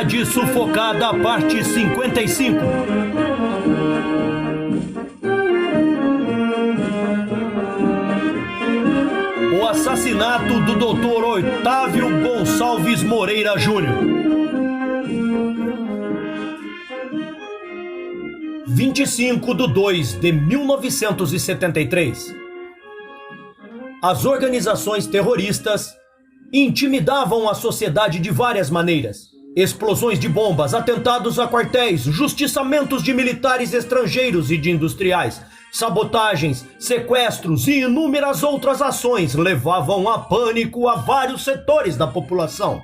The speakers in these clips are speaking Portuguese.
Cidade Sufocada, parte 55. O assassinato do Dr. Otávio Gonçalves Moreira Júnior. 25/2/1973. As organizações terroristas intimidavam a sociedade de várias maneiras. Explosões de bombas, atentados a quartéis, justiçamentos de militares estrangeiros e de industriais, sabotagens, sequestros e inúmeras outras ações levavam a pânico a vários setores da população.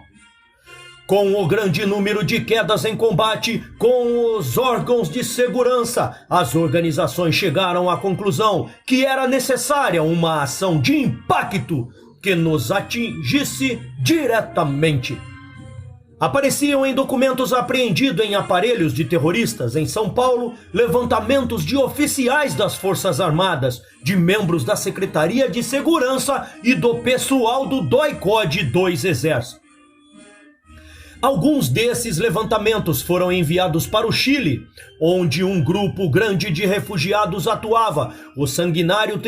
Com o grande número de quedas em combate com os órgãos de segurança, as organizações chegaram à conclusão que era necessária uma ação de impacto que nos atingisse diretamente. Apareciam em documentos apreendidos em aparelhos de terroristas em São Paulo levantamentos de oficiais das Forças Armadas, de membros da Secretaria de Segurança e do pessoal do DOI-CODE 2 Exército. Alguns desses levantamentos foram enviados para o Chile, onde um grupo grande de refugiados atuava, o sanguinário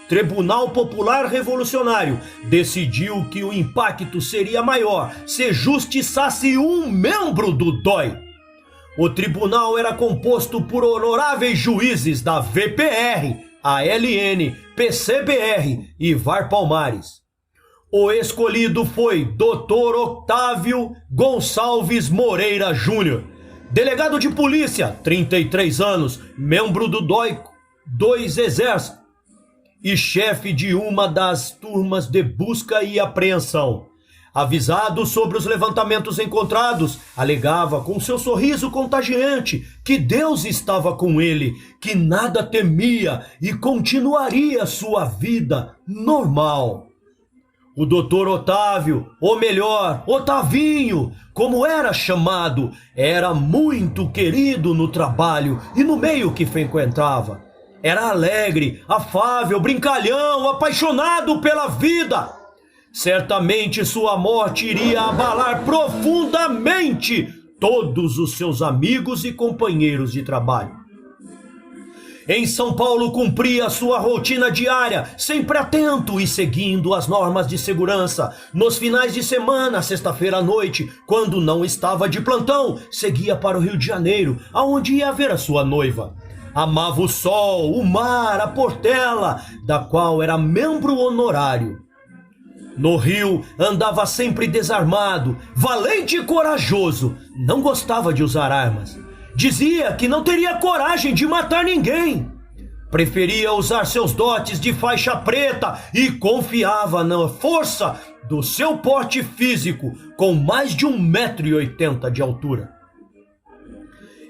Tribunal Popular Revolucionário decidiu que o impacto seria maior se justiçasse um membro do DOI. O tribunal era composto por honoráveis juízes da VPR, ALN, PCBR e VAR Palmares. O escolhido foi Dr. Otávio Gonçalves Moreira Júnior, delegado de polícia, 33 anos, membro do DOI 2 Exército e chefe de uma das turmas de busca e apreensão. Avisado sobre os levantamentos encontrados, alegava com seu sorriso contagiante que Deus estava com ele, que nada temia e continuaria sua vida normal. O doutor Otávio, ou melhor, Otavinho, como era chamado, era muito querido no trabalho e no meio que frequentava. Era alegre, afável, brincalhão, apaixonado pela vida. Certamente sua morte iria abalar profundamente todos os seus amigos e companheiros de trabalho. Em São Paulo cumpria sua rotina diária, sempre atento e seguindo as normas de segurança. Nos finais de semana, sexta-feira à noite, quando não estava de plantão, seguia para o Rio de Janeiro, aonde ia ver a sua noiva. Amava o sol, o mar, a Portela, da qual era membro honorário. No Rio, andava sempre desarmado, valente e corajoso, não gostava de usar armas. Dizia que não teria coragem de matar ninguém. Preferia usar seus dotes de faixa preta e confiava na força do seu porte físico, com mais de 1,80 m de altura.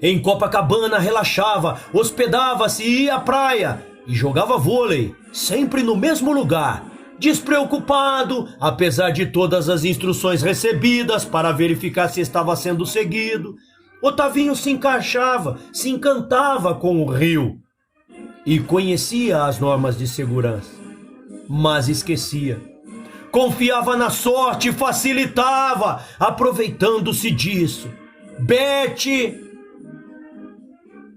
Em Copacabana relaxava, hospedava-se e ia à praia e jogava vôlei, sempre no mesmo lugar, despreocupado, apesar de todas as instruções recebidas para verificar se estava sendo seguido. Otavinho se encaixava, se encantava com o Rio e conhecia as normas de segurança, mas esquecia. Confiava na sorte, facilitava, aproveitando-se disso. Bete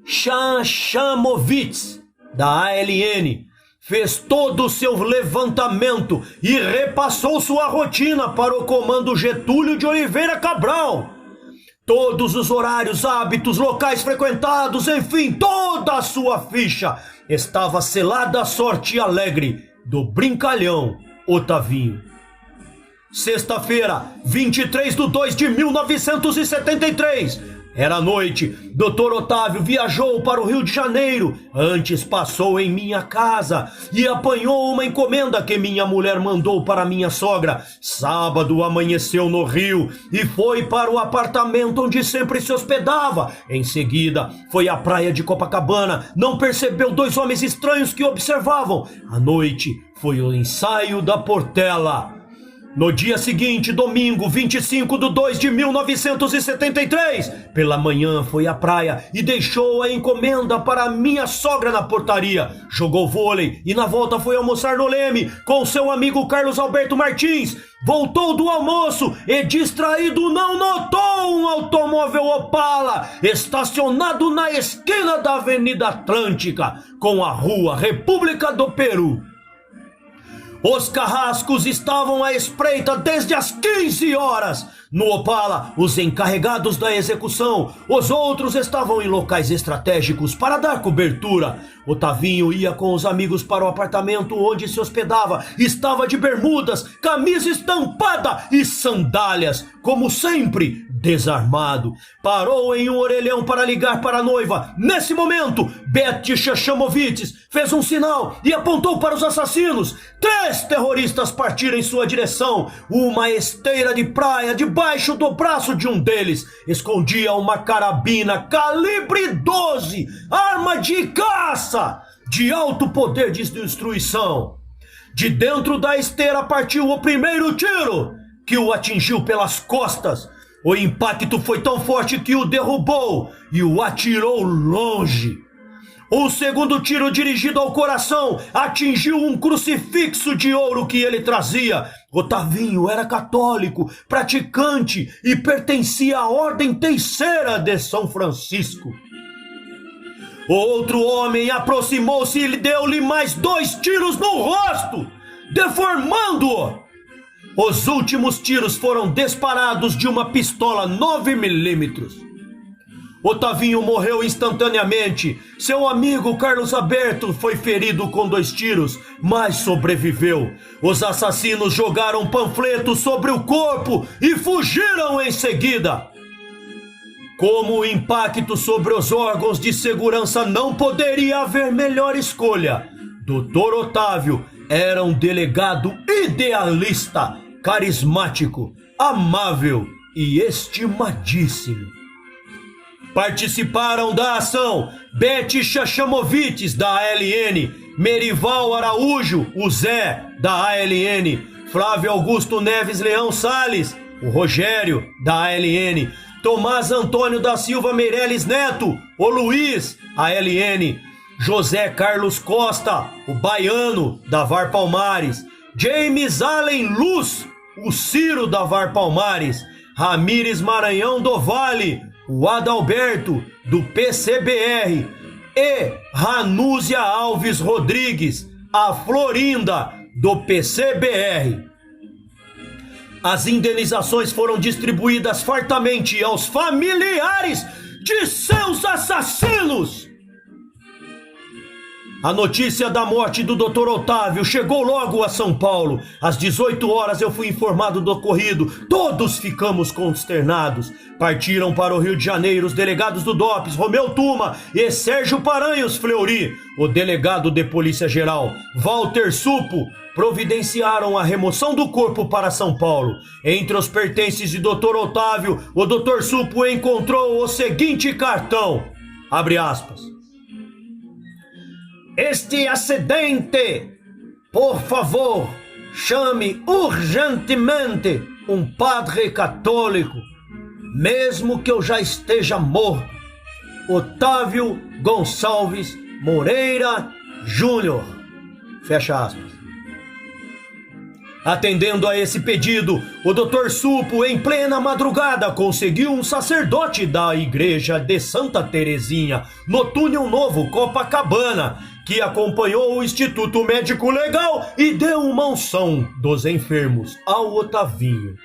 Chachamovitz, da ALN, fez todo o seu levantamento e repassou sua rotina para o comando Getúlio de Oliveira Cabral. Todos os horários, hábitos, locais frequentados, enfim, toda a sua ficha estava selada à sorte alegre do brincalhão Otavinho. Sexta-feira, 23/2/1973. Era noite. Dr. Otávio viajou para o Rio de Janeiro. Antes passou em minha casa e apanhou uma encomenda que minha mulher mandou para minha sogra. Sábado amanheceu no Rio e foi para o apartamento onde sempre se hospedava. Em seguida, foi à praia de Copacabana. Não percebeu 2 homens estranhos que observavam. À noite, foi o ensaio da Portela. No dia seguinte, domingo, 25/2/1973, pela manhã foi à praia e deixou a encomenda para minha sogra na portaria. Jogou vôlei e na volta foi almoçar no Leme com seu amigo Carlos Alberto Martins. Voltou do almoço e, distraído, não notou um automóvel Opala estacionado na esquina da Avenida Atlântica com a Rua República do Peru. Os carrascos estavam à espreita desde as 15 horas. No Opala, os encarregados da execução, os outros estavam em locais estratégicos para dar cobertura. Otavinho ia com os amigos para o apartamento onde se hospedava. Estava de bermudas, camisa estampada e sandálias, como sempre, desarmado. Parou em um orelhão para ligar para a noiva. Nesse momento, Betty Chachamovitz fez um sinal e apontou para os assassinos. 3 terroristas partiram em sua direção. Uma esteira de praia debaixo do braço de um deles escondia uma carabina calibre 12, arma de caça de alto poder de destruição. De dentro da esteira partiu o primeiro tiro, que o atingiu pelas costas. O impacto foi tão forte que o derrubou e o atirou longe. O segundo tiro, dirigido ao coração, atingiu um crucifixo de ouro que ele trazia. Otavinho era católico, praticante e pertencia à Ordem Terceira de São Francisco. O outro homem aproximou-se e deu-lhe mais 2 tiros no rosto, deformando-o. Os últimos tiros foram disparados de uma pistola 9mm. Otavinho morreu instantaneamente. Seu amigo Carlos Alberto foi ferido com 2 tiros, mas sobreviveu. Os assassinos jogaram panfletos sobre o corpo e fugiram em seguida. Como o impacto sobre os órgãos de segurança não poderia haver melhor escolha, Dr. Otávio era um delegado idealista, carismático, amável e estimadíssimo. Participaram da ação Betty Chachamovitz, da ALN, Merival Araújo, o Zé, da ALN, Flávio Augusto Neves Leão Salles, o Rogério, da ALN, Tomás Antônio da Silva Meireles Neto, o Luiz, ALN, José Carlos Costa, o Baiano, da VAR Palmares, James Allen Luz, o Ciro, da VAR Palmares, Ramires Maranhão do Vale, o Adalberto, do PCBR, e Ranúzia Alves Rodrigues, a Florinda, do PCBR. As indenizações foram distribuídas fartamente aos familiares de seus assassinos. A notícia da morte do Dr. Otávio chegou logo a São Paulo. Às 18 horas eu fui informado do ocorrido. Todos ficamos consternados. Partiram para o Rio de Janeiro os delegados do DOPS, Romeu Tuma e Sérgio Paranhos Fleury. O delegado de Polícia Geral, Walter Supo, providenciaram a remoção do corpo para São Paulo. Entre os pertences de Dr. Otávio, o Dr. Supo encontrou o seguinte cartão, abre aspas: "Este acidente, por favor, chame urgentemente um padre católico, mesmo que eu já esteja morto. Otávio Gonçalves Moreira Júnior." Fecha aspas. Atendendo a esse pedido, o Dr. Supo, em plena madrugada, conseguiu um sacerdote da igreja de Santa Terezinha, no Túnel Novo, Copacabana, que acompanhou o Instituto Médico Legal e deu uma unção dos enfermos ao Otavinho.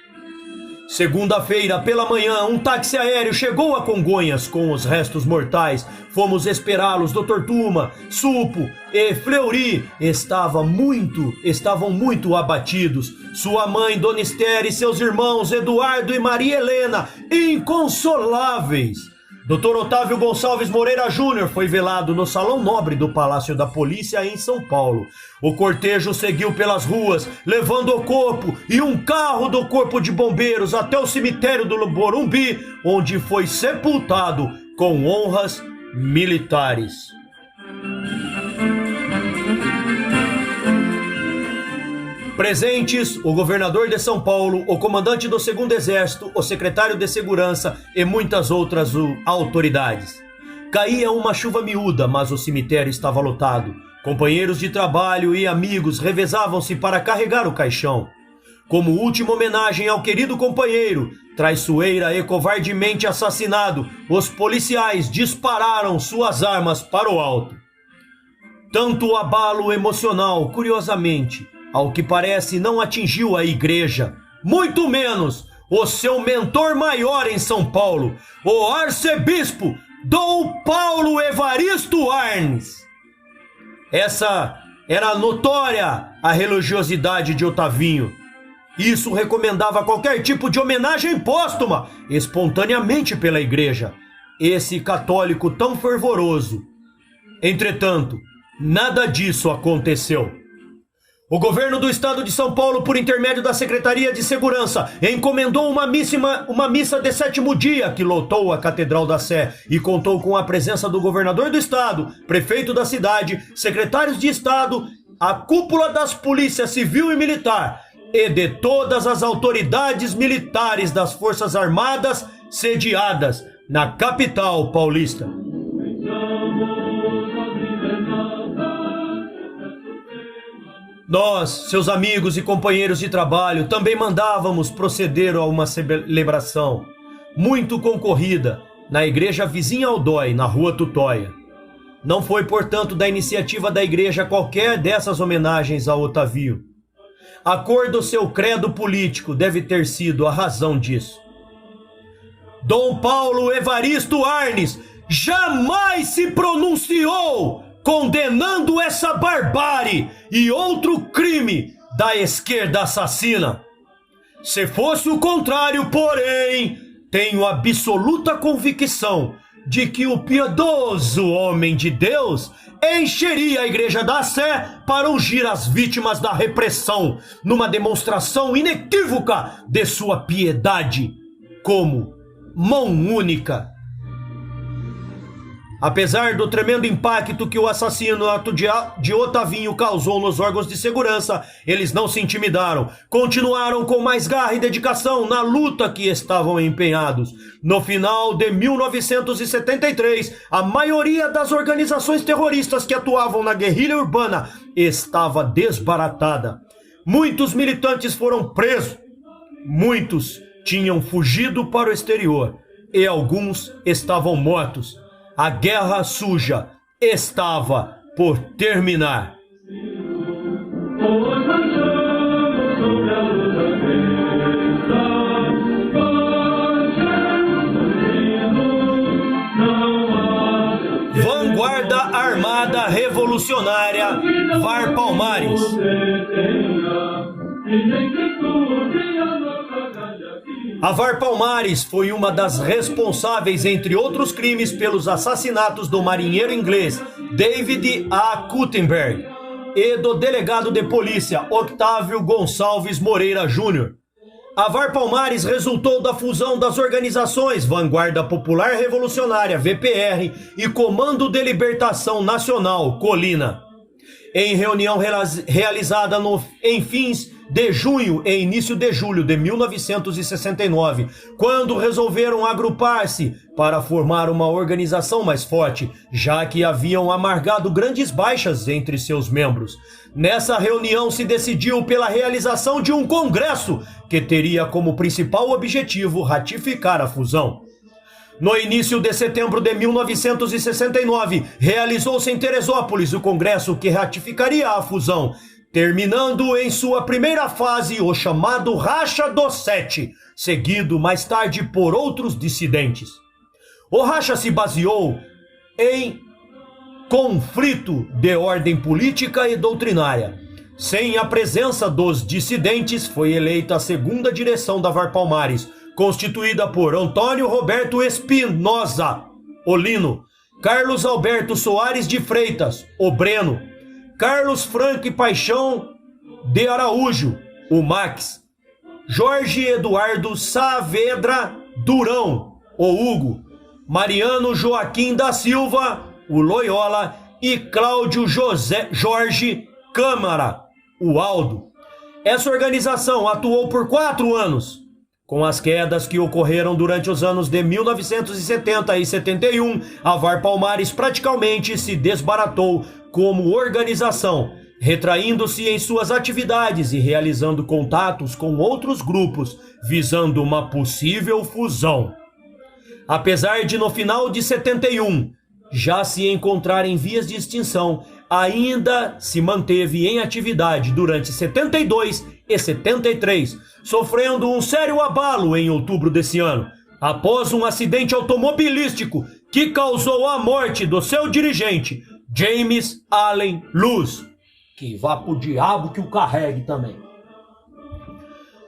Segunda-feira, pela manhã, um táxi aéreo chegou a Congonhas com os restos mortais. Fomos esperá-los. Dr. Tuma, Supo e Fleury estavam muito abatidos. Sua mãe, Dona Esther, e seus irmãos, Eduardo e Maria Helena, inconsoláveis. Dr. Otávio Gonçalves Moreira Júnior foi velado no Salão Nobre do Palácio da Polícia em São Paulo. O cortejo seguiu pelas ruas, levando o corpo e um carro do Corpo de Bombeiros até o cemitério do Morumbi, onde foi sepultado com honras militares. Presentes o governador de São Paulo, o comandante do 2º Exército, o secretário de Segurança e muitas outras autoridades. Caía uma chuva miúda, mas o cemitério estava lotado. Companheiros de trabalho e amigos revezavam-se para carregar o caixão. Como última homenagem ao querido companheiro, traiçoeira e covardemente assassinado, os policiais dispararam suas armas para o alto. Tanto abalo emocional, curiosamente, ao que parece não atingiu a igreja, muito menos o seu mentor maior em São Paulo, o arcebispo Dom Paulo Evaristo Arnes. Essa era notória a religiosidade de Otavinho. Isso recomendava qualquer tipo de homenagem póstuma, espontaneamente pela igreja. Esse católico tão fervoroso. Entretanto, nada disso aconteceu. O governo do estado de São Paulo, por intermédio da Secretaria de Segurança, encomendou uma missa de 7º dia que lotou a Catedral da Sé e contou com a presença do governador do estado, prefeito da cidade, secretários de estado, a cúpula das polícias civil e militar e de todas as autoridades militares das Forças Armadas sediadas na capital paulista. Nós, seus amigos e companheiros de trabalho, também mandávamos proceder a uma celebração muito concorrida na igreja vizinha ao Dói, na Rua Tutóia. Não foi, portanto, da iniciativa da igreja qualquer dessas homenagens a Otavio. A cor do seu credo político deve ter sido a razão disso. Dom Paulo Evaristo Arnes jamais se pronunciou condenando essa barbárie e outro crime da esquerda assassina. Se fosse o contrário, porém, tenho absoluta convicção de que o piedoso homem de Deus encheria a Igreja da Sé para ungir as vítimas da repressão, numa demonstração inequívoca de sua piedade como mão única. Apesar do tremendo impacto que o assassinato de Otavinho causou nos órgãos de segurança, eles não se intimidaram. Continuaram com mais garra e dedicação na luta que estavam empenhados. No final de 1973, a maioria das organizações terroristas que atuavam na guerrilha urbana estava desbaratada. Muitos militantes foram presos. Muitos tinham fugido para o exterior. E alguns estavam mortos. A guerra suja estava por terminar. Vanguarda Armada Revolucionária VAR Palmares. A VAR Palmares foi uma das responsáveis, entre outros crimes, pelos assassinatos do marinheiro inglês David A. Cuttenberg e do delegado de polícia Octávio Gonçalves Moreira Júnior. A VAR Palmares resultou da fusão das organizações Vanguarda Popular Revolucionária, VPR, e Comando de Libertação Nacional, Colina. Em reunião realizada em fins de junho e início de julho de 1969, quando resolveram agrupar-se para formar uma organização mais forte, já que haviam amargado grandes baixas entre seus membros. Nessa reunião se decidiu pela realização de um congresso que teria como principal objetivo ratificar a fusão. No início de setembro de 1969, realizou-se em Teresópolis o congresso que ratificaria a fusão, terminando em sua primeira fase o chamado Racha dos Sete, seguido mais tarde por outros dissidentes. O racha se baseou em conflito de ordem política e doutrinária. Sem a presença dos dissidentes, foi eleita a segunda direção da VAR Palmares, constituída por Antônio Roberto Espinosa, o Lino, Carlos Alberto Soares de Freitas, o Breno, Carlos Franque Paixão de Araújo, o Max, Jorge Eduardo Saavedra Durão, o Hugo, Mariano Joaquim da Silva, o Loyola, e Cláudio Jorge Câmara, o Aldo. Essa organização atuou por 4 anos. Com as quedas que ocorreram durante os anos de 1970 e 71, a VAR Palmares praticamente se desbaratou como organização, retraindo-se em suas atividades e realizando contatos com outros grupos, visando uma possível fusão. Apesar de no final de 71 já se encontrar em vias de extinção, ainda se manteve em atividade durante 72 e 73, sofrendo um sério abalo em outubro desse ano, após um acidente automobilístico que causou a morte do seu dirigente, James Allen Luz. Que vá pro diabo que o carregue também.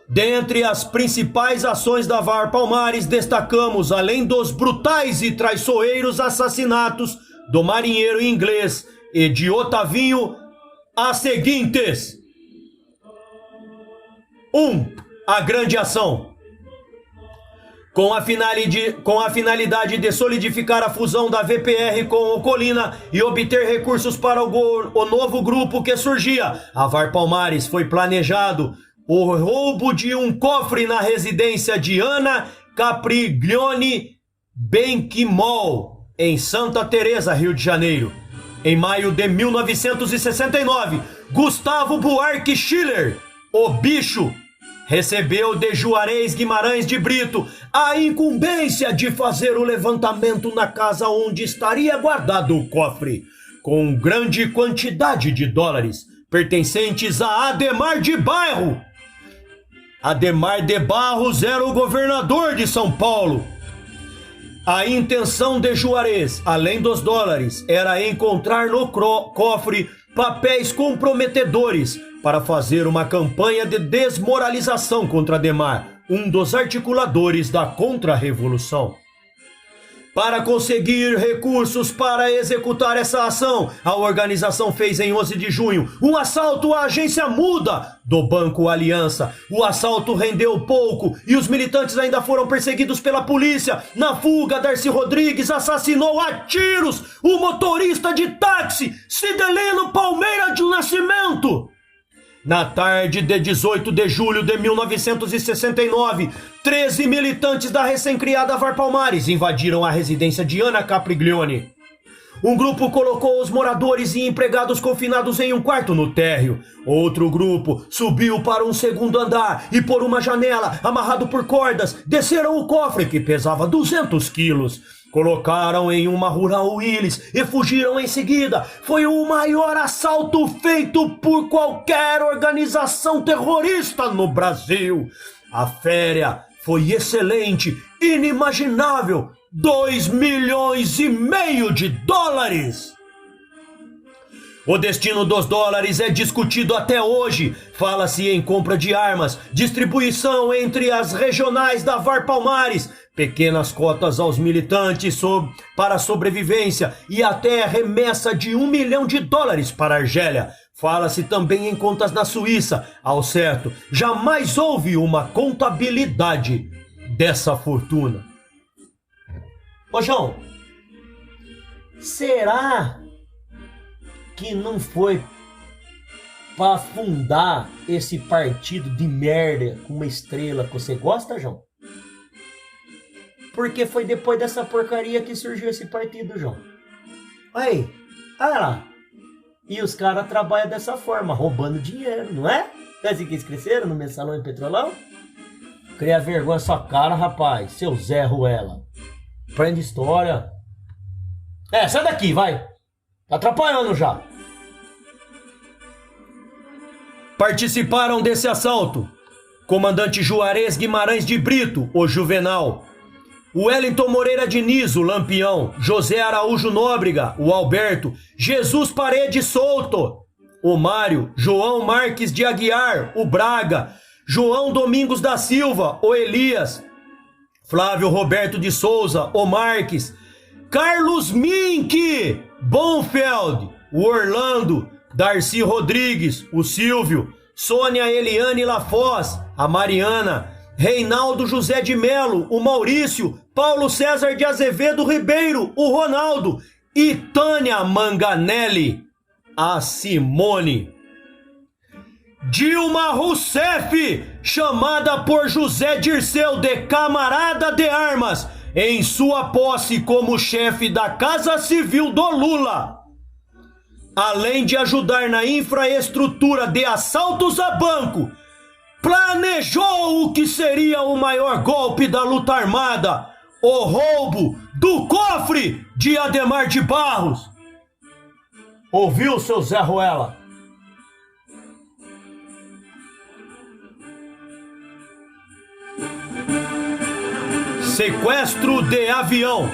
Dentre as principais ações da VAR Palmares, destacamos, além dos brutais e traiçoeiros assassinatos do marinheiro inglês e de Otavinho, as seguintes. 1. A grande ação. Com a finalidade de solidificar a fusão da VPR com o Colina e obter recursos para o novo grupo que surgia, a VAR Palmares foi planejado o roubo de um cofre na residência de Ana Capriglione Benquimol, em Santa Teresa, Rio de Janeiro. Em maio de 1969, Gustavo Buarque Schiller, o Bicho, recebeu de Juarez Guimarães de Brito a incumbência de fazer o levantamento na casa onde estaria guardado o cofre, com grande quantidade de dólares pertencentes a Ademar de Barros. Ademar de Barros era o governador de São Paulo. A intenção de Juarez, além dos dólares, era encontrar no cofre papéis comprometedores para fazer uma campanha de desmoralização contra Ademar, um dos articuladores da Contra-Revolução. Para conseguir recursos para executar essa ação, a organização fez em 11 de junho um assalto à agência muda do Banco Aliança. O assalto rendeu pouco e os militantes ainda foram perseguidos pela polícia. Na fuga, Darcy Rodrigues assassinou a tiros o motorista de táxi Cidelino Palmeira de Nascimento. Na tarde de 18 de julho de 1969, 13 militantes da recém-criada VAR Palmares invadiram a residência de Ana Capriglione. Um grupo colocou os moradores e empregados confinados em um quarto no térreo. Outro grupo subiu para um segundo andar e, por uma janela, amarrado por cordas, desceram o cofre, que pesava 200 quilos. Colocaram em uma Rural Willys e fugiram em seguida. Foi o maior assalto feito por qualquer organização terrorista no Brasil. A féria foi excelente, inimaginável. 2,5 milhões de dólares. O destino dos dólares é discutido até hoje. Fala-se em compra de armas, distribuição entre as regionais da VAR Palmares, pequenas cotas aos militantes para sobrevivência e até remessa de 1 milhão de dólares para a Argélia. Fala-se também em contas na Suíça. Ao certo, jamais houve uma contabilidade dessa fortuna. Ô João, será que não foi para fundar esse partido de merda com uma estrela que você gosta, João? Porque foi depois dessa porcaria que surgiu esse partido, João. Aí, olha lá. E os caras trabalham dessa forma, roubando dinheiro, não é? É assim que eles cresceram no Mensalão e Petrolão? Cria vergonha sua cara, rapaz, seu Zé Ruela. Prende história. Sai daqui, vai. Tá atrapalhando já. Participaram desse assalto comandante Juarez Guimarães de Brito, o Juvenal, Wellington Moreira Diniz, o Lampião, José Araújo Nóbrega, o Alberto, Jesus Paredes Souto, o Mário, João Marques de Aguiar, o Braga, João Domingos da Silva, o Elias, Flávio Roberto de Souza, o Marques, Carlos Mink, Bonfeld, o Orlando, Darcy Rodrigues, o Silvio, Sônia Eliane Lafoz, a Mariana, Reinaldo José de Melo, o Maurício, Paulo César de Azevedo Ribeiro, o Ronaldo e Tânia Manganelli, a Simone. Dilma Rousseff, chamada por José Dirceu de camarada de armas, em sua posse como chefe da Casa Civil do Lula. Além de ajudar na infraestrutura de assaltos a banco, planejou o que seria o maior golpe da luta armada, o roubo do cofre de Adhemar de Barros. Ouviu, seu Zé Ruela? Sequestro de avião.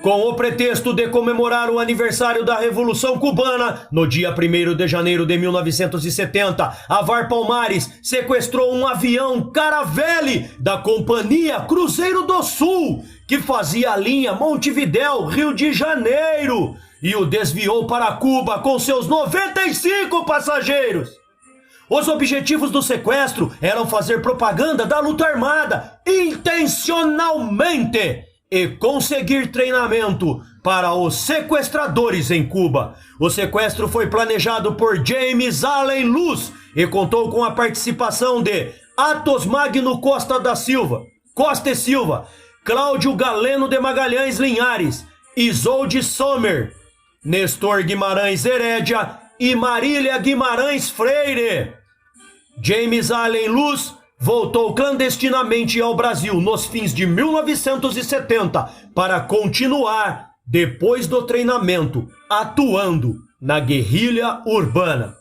Com o pretexto de comemorar o aniversário da Revolução Cubana, no dia 1º de janeiro de 1970, a VAR Palmares sequestrou um avião Caravelle da Companhia Cruzeiro do Sul, que fazia a linha Montevidéu, Rio de Janeiro, e o desviou para Cuba com seus 95 passageiros. Os objetivos do sequestro eram fazer propaganda da luta armada intencionalmente e conseguir treinamento para os sequestradores em Cuba. O sequestro foi planejado por James Allen Luz e contou com a participação de Atos Magno Costa e Silva, Cláudio Galeno de Magalhães Linhares, Isolde Sommer, Nestor Guimarães Herédia e Marília Guimarães Freire. James Allen Luz voltou clandestinamente ao Brasil nos fins de 1970 para continuar, depois do treinamento, atuando na guerrilha urbana.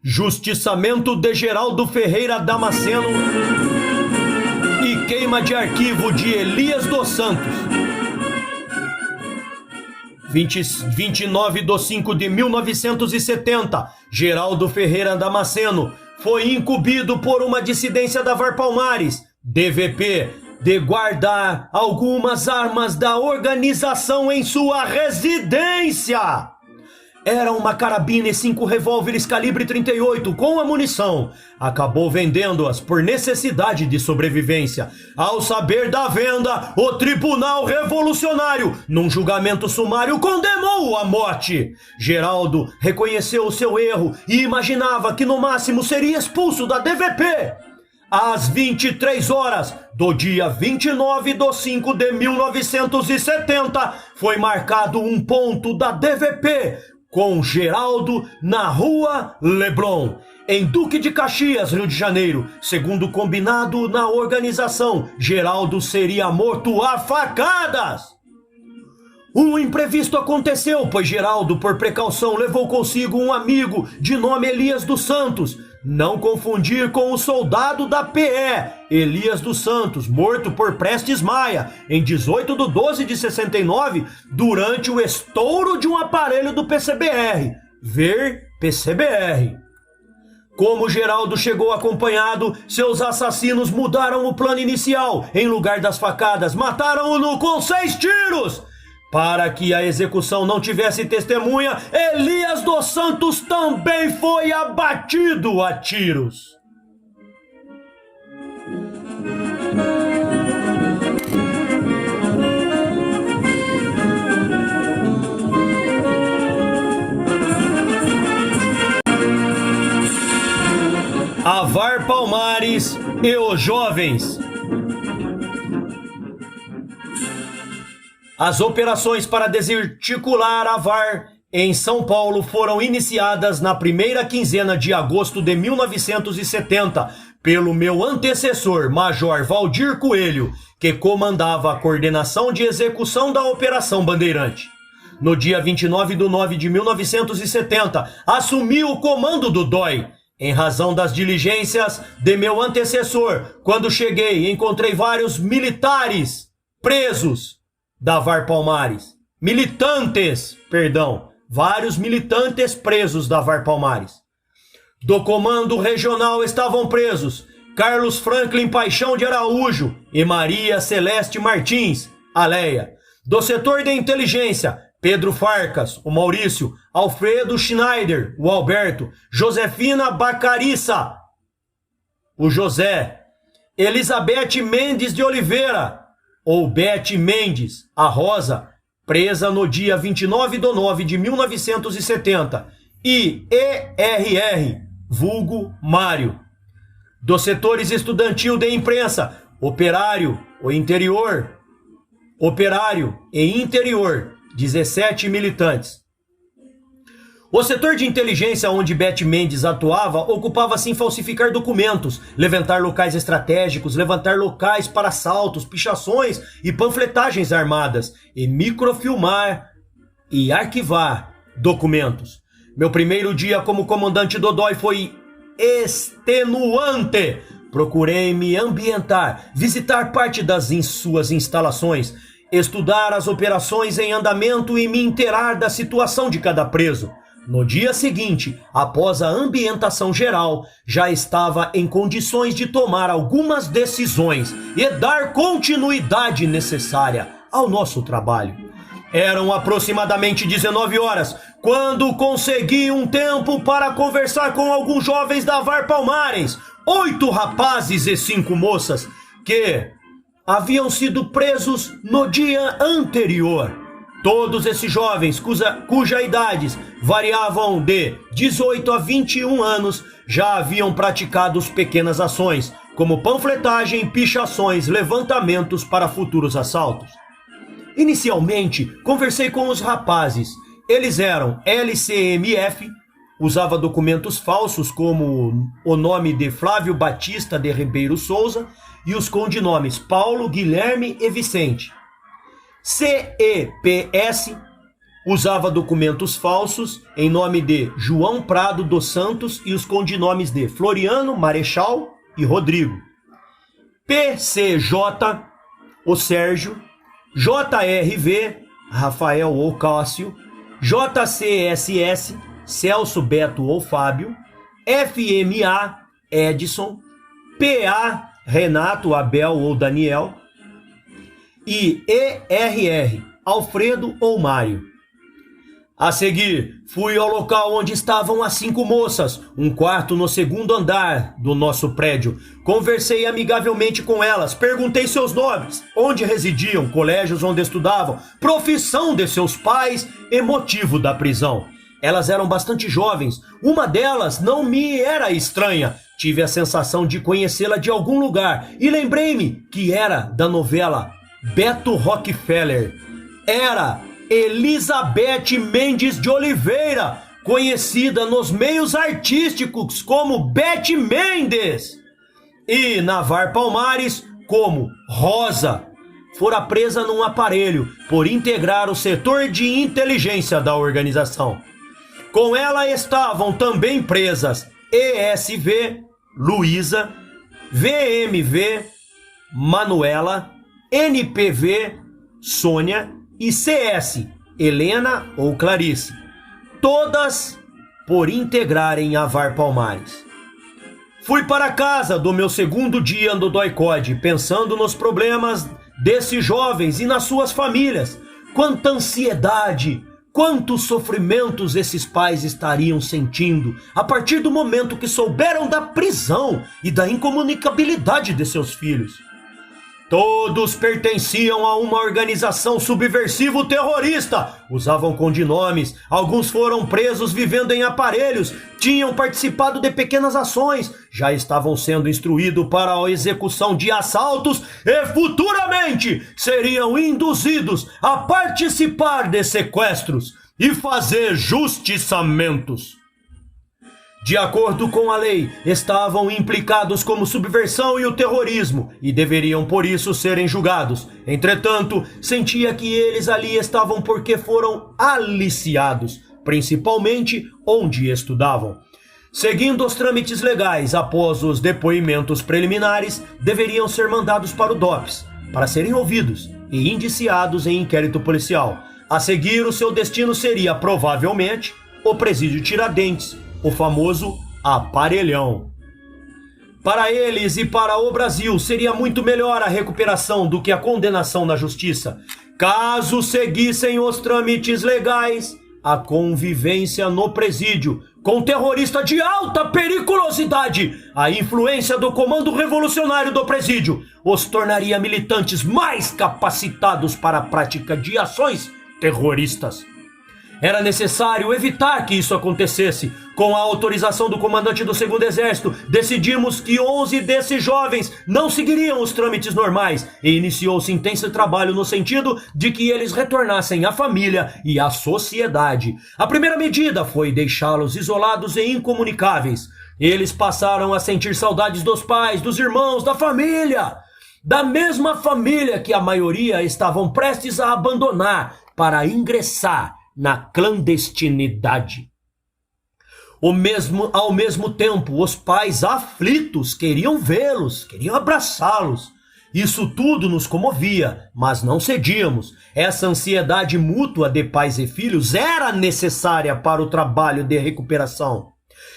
Justiçamento de Geraldo Ferreira Damasceno e queima de arquivo de Elias dos Santos. 29/5/1970, Geraldo Ferreira Damasceno foi incumbido por uma dissidência da VAR Palmares, DVP, de guardar algumas armas da organização em sua residência. Era uma carabina e 5 revólveres calibre 38 com a munição. Acabou vendendo-as por necessidade de sobrevivência. Ao saber da venda, o Tribunal Revolucionário, num julgamento sumário, condenou-o à morte. Geraldo reconheceu o seu erro e imaginava que no máximo seria expulso da DVP. Às 23 horas do dia 29/5/1970, foi marcado um ponto da DVP com Geraldo na Rua Leblon, em Duque de Caxias, Rio de Janeiro. Segundo combinado na organização, Geraldo seria morto a facadas. Um imprevisto aconteceu, pois Geraldo, por precaução, levou consigo um amigo de nome Elias dos Santos. Não confundir com o soldado da PE, Elias dos Santos, morto por Prestes Maia, em 18/12/69, durante o estouro de um aparelho do PCBR. Ver PCBR. Como Geraldo chegou acompanhado, seus assassinos mudaram o plano inicial. Em lugar das facadas, mataram-no com 6 tiros. Para que a execução não tivesse testemunha, Elias dos Santos também foi abatido a tiros. A VAR Palmares e os jovens. As operações para desarticular a VAR em São Paulo foram iniciadas na primeira quinzena de agosto de 1970 pelo meu antecessor, Major Valdir Coelho, que comandava a coordenação de execução da Operação Bandeirante. No dia 29/9/1970, assumi o comando do DOI. Em razão das diligências de meu antecessor, quando cheguei, encontrei vários militares presos da VAR Palmares. Vários militantes presos da VAR Palmares. Do comando regional estavam presos Carlos Franklin Paixão de Araújo e Maria Celeste Martins, a Leia. Do setor de inteligência, Pedro Farcas, o Maurício, Alfredo Schneider, o Alberto, Josefina Bacariça, o José, Elizabeth Mendes de Oliveira, ou Bete Mendes, a Rosa, presa no dia 29/9/1970, e ERR, vulgo Mário. Dos setores estudantil de imprensa, operário e interior, 17 militantes. O setor de inteligência onde Beth Mendes atuava ocupava-se em falsificar documentos, levantar locais estratégicos, levantar locais para assaltos, pichações e panfletagens armadas, e microfilmar e arquivar documentos. Meu primeiro dia como comandante Dodói foi extenuante. Procurei me ambientar, visitar parte das suas instalações, estudar as operações em andamento e me inteirar da situação de cada preso. No dia seguinte, após a ambientação geral, já estava em condições de tomar algumas decisões e dar continuidade necessária ao nosso trabalho. Eram aproximadamente 19 horas, quando consegui um tempo para conversar com alguns jovens da VAR Palmares, 8 rapazes e 5 moças, que haviam sido presos no dia anterior. Todos esses jovens, cuja idades variavam de 18 a 21 anos, já haviam praticado pequenas ações, como panfletagem, pichações, levantamentos para futuros assaltos. Inicialmente, conversei com os rapazes. Eles eram LCMF, usava documentos falsos como o nome de Flávio Batista de Ribeiro Souza e os codinomes Paulo, Guilherme e Vicente. CEPS usava documentos falsos em nome de João Prado dos Santos e os codinomes de Floriano, Marechal e Rodrigo. PCJ, o Sérgio. JRV, Rafael ou Cássio. JCSS, Celso, Beto ou Fábio. FMA, Edson. PA, Renato, Abel ou Daniel. E ERR, Alfredo ou Mário. A seguir, fui ao local onde estavam as 5 moças, um quarto no segundo andar do nosso prédio. Conversei amigavelmente com elas, perguntei seus nomes, onde residiam, colégios onde estudavam, profissão de seus pais e motivo da prisão. Elas eram bastante jovens, uma delas não me era estranha. Tive a sensação de conhecê-la de algum lugar e lembrei-me que era da novela Beto Rockefeller. Era Elizabeth Mendes de Oliveira, conhecida nos meios artísticos como Beth Mendes, e na VAR Palmares como Rosa. Fora presa num aparelho por integrar o setor de inteligência da organização. Com ela estavam também presas ESV, Luísa, VMV, Manuela, NPV, Sônia e CS, Helena ou Clarice. Todas por integrarem a VAR Palmares. Fui para casa do meu segundo dia no DOI-CODE, pensando nos problemas desses jovens e nas suas famílias. Quanta ansiedade, quantos sofrimentos esses pais estariam sentindo a partir do momento que souberam da prisão e da incomunicabilidade de seus filhos. Todos pertenciam a uma organização subversivo-terrorista, usavam codinomes, alguns foram presos vivendo em aparelhos, tinham participado de pequenas ações, já estavam sendo instruídos para a execução de assaltos e futuramente seriam induzidos a participar de sequestros e fazer justiçamentos. De acordo com a lei, estavam implicados como subversão e o terrorismo e deveriam por isso serem julgados. Entretanto, sentia que eles ali estavam porque foram aliciados, principalmente onde estudavam. Seguindo os trâmites legais após os depoimentos preliminares, deveriam ser mandados para o DOPS, para serem ouvidos e indiciados em inquérito policial. A seguir, o seu destino seria provavelmente o Presídio Tiradentes, o famoso aparelhão. Para eles e para o Brasil, seria muito melhor a recuperação do que a condenação na justiça, caso seguissem os trâmites legais. A convivência no presídio com terrorista de alta periculosidade, a influência do comando revolucionário do presídio, os tornaria militantes mais capacitados para a prática de ações terroristas. Era necessário evitar que isso acontecesse. Com a autorização do comandante do 2º Exército, decidimos que 11 desses jovens não seguiriam os trâmites normais e iniciou-se intenso trabalho no sentido de que eles retornassem à família e à sociedade. A primeira medida foi deixá-los isolados e incomunicáveis. Eles passaram a sentir saudades dos pais, dos irmãos, da família. Da mesma família que a maioria estavam prestes a abandonar para ingressar na clandestinidade. Ao mesmo tempo, os pais aflitos queriam vê-los, queriam abraçá-los. Isso tudo nos comovia, mas não cedíamos. Essa ansiedade mútua de pais e filhos era necessária para o trabalho de recuperação.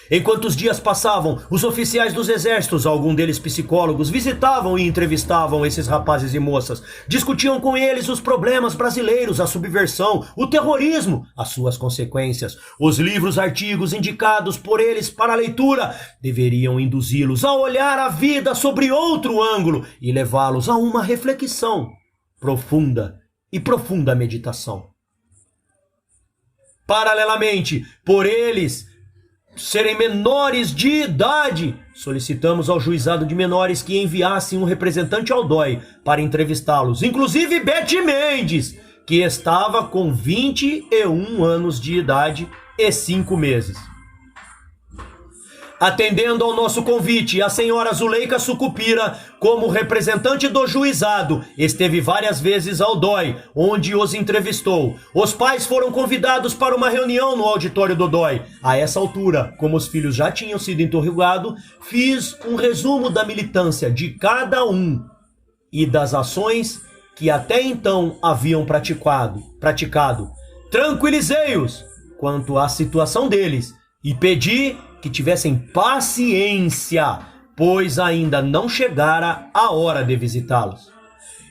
Enquanto os dias passavam, os oficiais dos exércitos, alguns deles psicólogos, visitavam e entrevistavam esses rapazes e moças. Discutiam com eles os problemas brasileiros, a subversão, o terrorismo, as suas consequências. Os livros, artigos indicados por eles para a leitura deveriam induzi-los a olhar a vida sobre outro ângulo e levá-los a uma reflexão profunda meditação. Paralelamente, por eles serem menores de idade, solicitamos ao juizado de menores que enviassem um representante ao DOI para entrevistá-los, inclusive Beth Mendes, que estava com 21 anos de idade e 5 meses. Atendendo ao nosso convite, a senhora Zuleika Sucupira, como representante do juizado, esteve várias vezes ao DOI, onde os entrevistou. Os pais foram convidados para uma reunião no auditório do DOI. A essa altura, como os filhos já tinham sido interrogados, fiz um resumo da militância de cada um e das ações que até então haviam praticado. Tranquilizei-os quanto à situação deles e pedi que tivessem paciência, pois ainda não chegara a hora de visitá-los.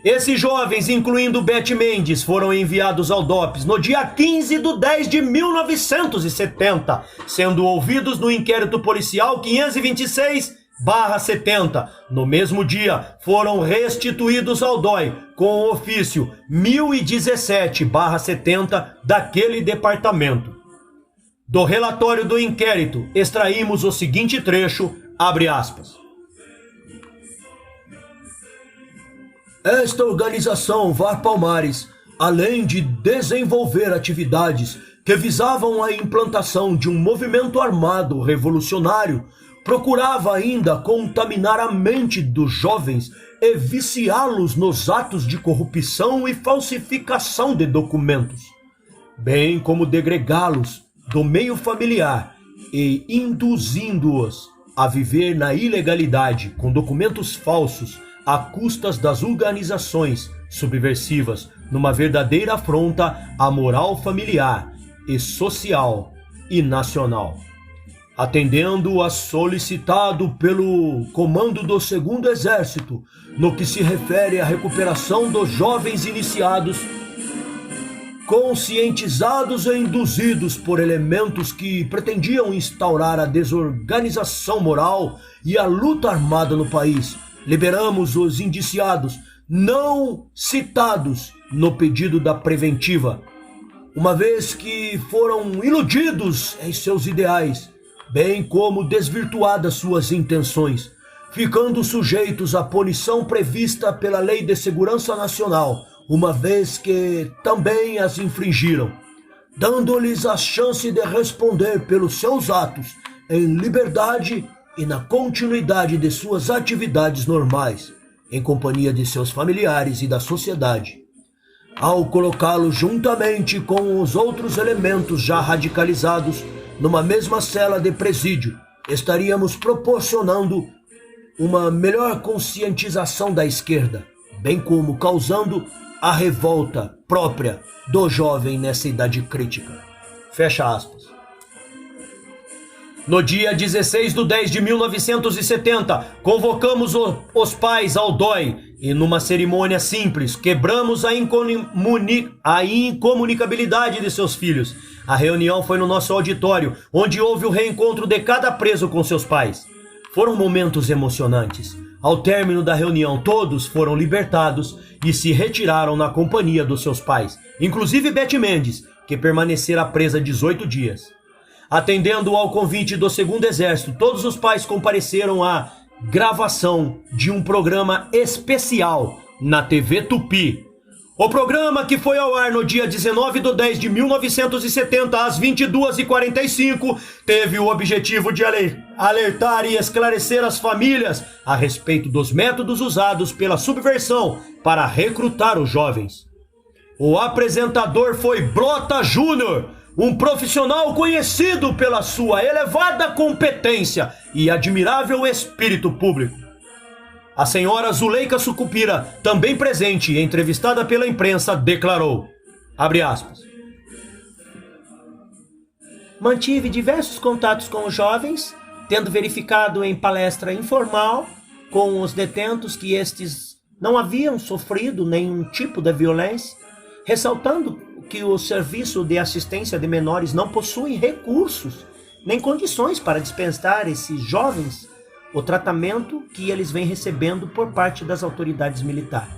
Esses jovens, incluindo Beth Mendes, foram enviados ao DOPS no dia 15 de 10 de 1970, sendo ouvidos no inquérito policial 526/70. No mesmo dia, foram restituídos ao DOI com o ofício 1017/70 daquele departamento. Do relatório do inquérito, extraímos o seguinte trecho, abre aspas. Esta organização VAR Palmares, além de desenvolver atividades que visavam a implantação de um movimento armado revolucionário, procurava ainda contaminar a mente dos jovens e viciá-los nos atos de corrupção e falsificação de documentos, bem como degregá-los do meio familiar e induzindo-os a viver na ilegalidade com documentos falsos a custas das organizações subversivas, numa verdadeira afronta à moral familiar e social e nacional. Atendendo a solicitado pelo comando do 2º Exército, no que se refere à recuperação dos jovens iniciados, conscientizados e induzidos por elementos que pretendiam instaurar a desorganização moral e a luta armada no país, liberamos os indiciados não citados no pedido da preventiva, uma vez que foram iludidos em seus ideais, bem como desvirtuadas suas intenções, ficando sujeitos à punição prevista pela Lei de Segurança Nacional, uma vez que também as infringiram, dando-lhes a chance de responder pelos seus atos em liberdade e na continuidade de suas atividades normais, em companhia de seus familiares e da sociedade. Ao colocá-los juntamente com os outros elementos já radicalizados numa mesma cela de presídio, estaríamos proporcionando uma melhor conscientização da esquerda, bem como causando a revolta própria do jovem nessa idade crítica. Fecha aspas. No dia 16 de 10 de 1970, convocamos os pais ao DOI e numa cerimônia simples, quebramos a incomunicabilidade de seus filhos. A reunião foi no nosso auditório, onde houve o reencontro de cada preso com seus pais. Foram momentos emocionantes. Ao término da reunião, todos foram libertados e se retiraram na companhia dos seus pais, inclusive Beth Mendes, que permanecera presa 18 dias. Atendendo ao convite do 2º Exército, todos os pais compareceram à gravação de um programa especial na TV Tupi. O programa, que foi ao ar no dia 19/10/1970, às 22h45, teve o objetivo de alertar e esclarecer as famílias a respeito dos métodos usados pela subversão para recrutar os jovens. O apresentador foi Brota Júnior, um profissional conhecido pela sua elevada competência e admirável espírito público. A senhora Zuleika Sucupira, também presente e entrevistada pela imprensa, declarou, abre aspas, mantive diversos contatos com os jovens, tendo verificado em palestra informal com os detentos que estes não haviam sofrido nenhum tipo de violência, ressaltando que o Serviço de Assistência de Menores não possui recursos nem condições para dispensar esses jovens o tratamento que eles vêm recebendo por parte das autoridades militares.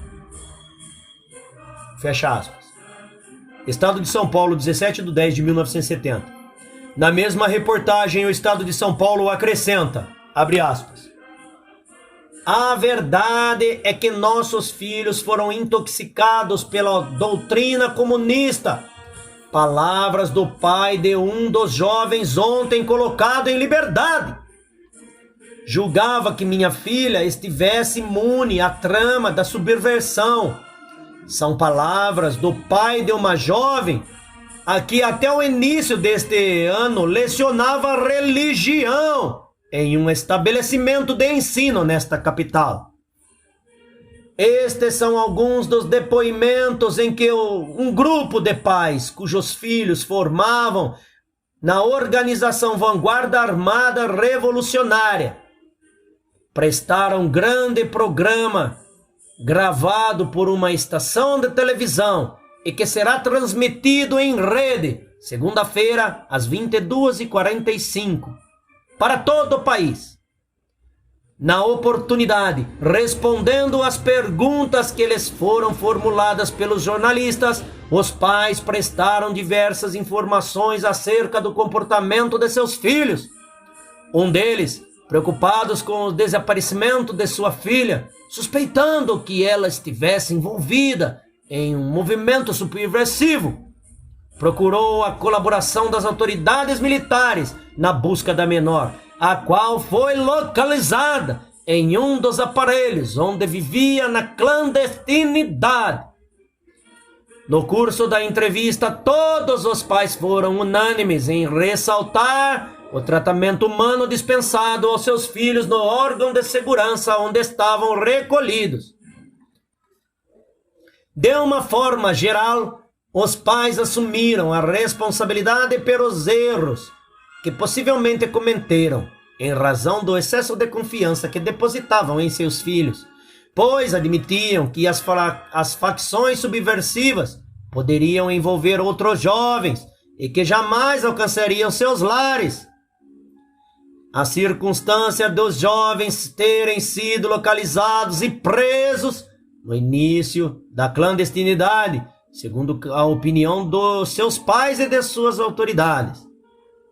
Fecha aspas. Estado de São Paulo, 17/10/1970. Na mesma reportagem, o Estado de São Paulo acrescenta, abre aspas, a verdade é que nossos filhos foram intoxicados pela doutrina comunista. Palavras do pai de um dos jovens ontem colocado em liberdade. Julgava que minha filha estivesse imune à trama da subversão. São palavras do pai de uma jovem a que até o início deste ano lecionava religião em um estabelecimento de ensino nesta capital. Estes são alguns dos depoimentos em que um grupo de pais cujos filhos formavam na organização Vanguarda Armada Revolucionária prestaram grande programa gravado por uma estação de televisão e que será transmitido em rede, segunda-feira, às 22h45, para todo o país. Na oportunidade, respondendo às perguntas que lhes foram formuladas pelos jornalistas, os pais prestaram diversas informações acerca do comportamento de seus filhos. Um deles, preocupados com o desaparecimento de sua filha, suspeitando que ela estivesse envolvida em um movimento subversivo, procurou a colaboração das autoridades militares na busca da menor, a qual foi localizada em um dos aparelhos onde vivia na clandestinidade. No curso da entrevista, todos os pais foram unânimes em ressaltar o tratamento humano dispensado aos seus filhos no órgão de segurança onde estavam recolhidos. De uma forma geral, os pais assumiram a responsabilidade pelos erros que possivelmente cometeram, em razão do excesso de confiança que depositavam em seus filhos, pois admitiam que as facções subversivas poderiam envolver outros jovens e que jamais alcançariam seus lares. A circunstância dos jovens terem sido localizados e presos no início da clandestinidade, segundo a opinião dos seus pais e de suas autoridades,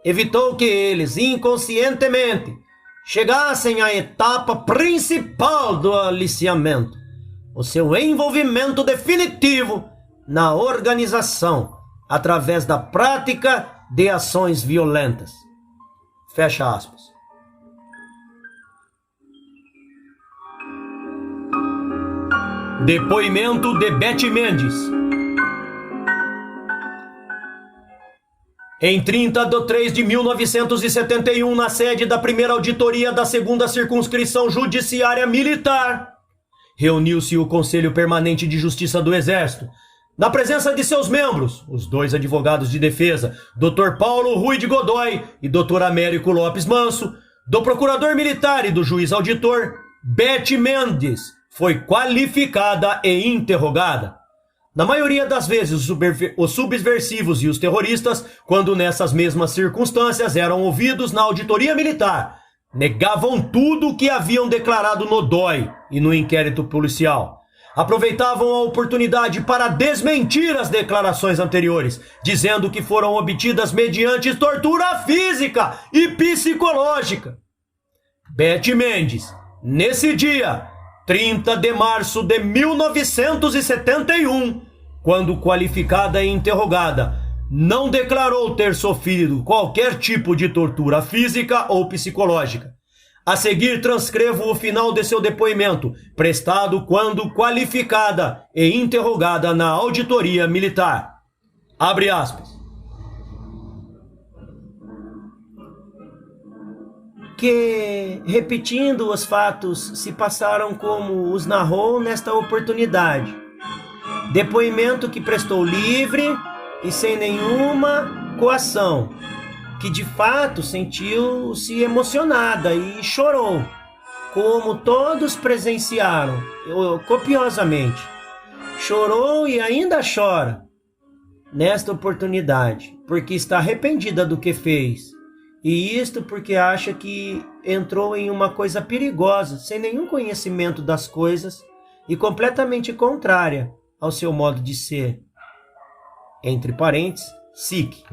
evitou que eles, inconscientemente, chegassem à etapa principal do aliciamento, o seu envolvimento definitivo na organização, através da prática de ações violentas. Fecha aspas. Depoimento de Beth Mendes. Em 30/3/1971, na sede da primeira auditoria da 2ª Circunscrição Judiciária Militar, reuniu-se o Conselho Permanente de Justiça do Exército, na presença de seus membros, os 2 advogados de defesa, Dr. Paulo Rui de Godoy e Dr. Américo Lopes Manso, do procurador militar e do juiz auditor. Beth Mendes foi qualificada e interrogada. Na maioria das vezes, os subversivos e os terroristas, quando nessas mesmas circunstâncias eram ouvidos na auditoria militar, Negavam tudo o que haviam declarado no DOI e no inquérito policial. Aproveitavam a oportunidade para desmentir as declarações anteriores, dizendo que foram obtidas mediante tortura física e psicológica. Beth Mendes, nesse dia, 30 de março de 1971, quando qualificada e interrogada, não declarou ter sofrido qualquer tipo de tortura física ou psicológica. A seguir, transcrevo o final de seu depoimento, prestado quando qualificada e interrogada na auditoria militar. Abre aspas. Que, repetindo os fatos, se passaram como os narrou nesta oportunidade. Depoimento que prestou livre e sem nenhuma coação, que de fato sentiu-se emocionada e chorou, como todos presenciaram, copiosamente. Chorou e ainda chora nesta oportunidade, porque está arrependida do que fez. E isto porque acha que entrou em uma coisa perigosa, sem nenhum conhecimento das coisas e completamente contrária ao seu modo de ser. Entre parênteses, SIC.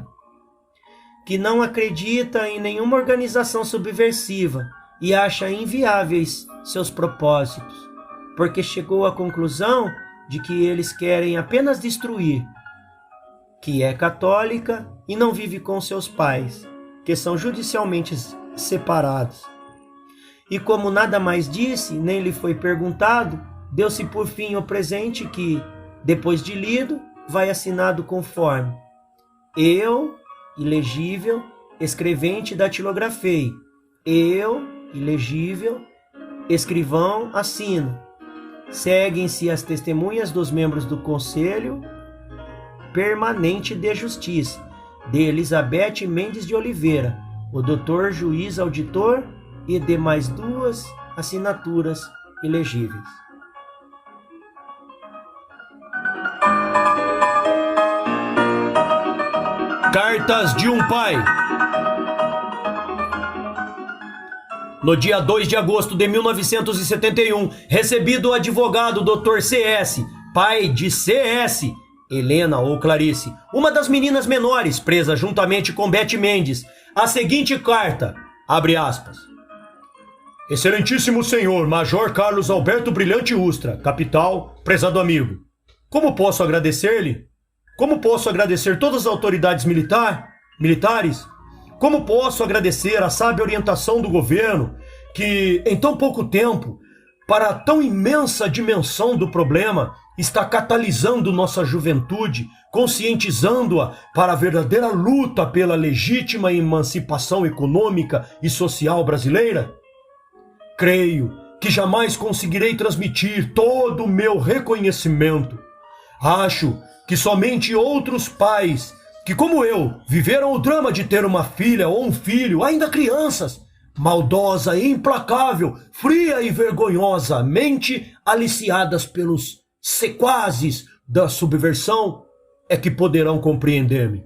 Que não acredita em nenhuma organização subversiva e acha inviáveis seus propósitos, porque chegou à conclusão de que eles querem apenas destruir, que é católica e não vive com seus pais, que são judicialmente separados. E como nada mais disse, nem lhe foi perguntado, deu-se por fim o presente que, depois de lido, vai assinado conforme: eu, ilegível, escrevente datilografei. Eu, ilegível, escrivão, assino. Seguem-se as testemunhas dos membros do Conselho Permanente de Justiça, de Elizabeth Mendes de Oliveira, o doutor juiz auditor e de mais 2 assinaturas ilegíveis. Cartas de um pai. No dia 2 de agosto de 1971, recebi do advogado Dr. C.S., pai de C.S., Helena ou Clarice, uma das meninas menores presa juntamente com Beth Mendes, a seguinte carta, abre aspas. Excelentíssimo senhor Major Carlos Alberto Brilhante Ustra, capital, prezado amigo. Como posso agradecer-lhe? Como posso agradecer todas as autoridades militares? Como posso agradecer a sábia orientação do governo que, em tão pouco tempo, para a tão imensa dimensão do problema, está catalisando nossa juventude, conscientizando-a para a verdadeira luta pela legítima emancipação econômica e social brasileira? Creio que jamais conseguirei transmitir todo o meu reconhecimento. Acho que somente outros pais que, como eu, viveram o drama de ter uma filha ou um filho, ainda crianças, maldosa e implacável, fria e vergonhosamente aliciadas pelos sequazes da subversão, é que poderão compreender-me.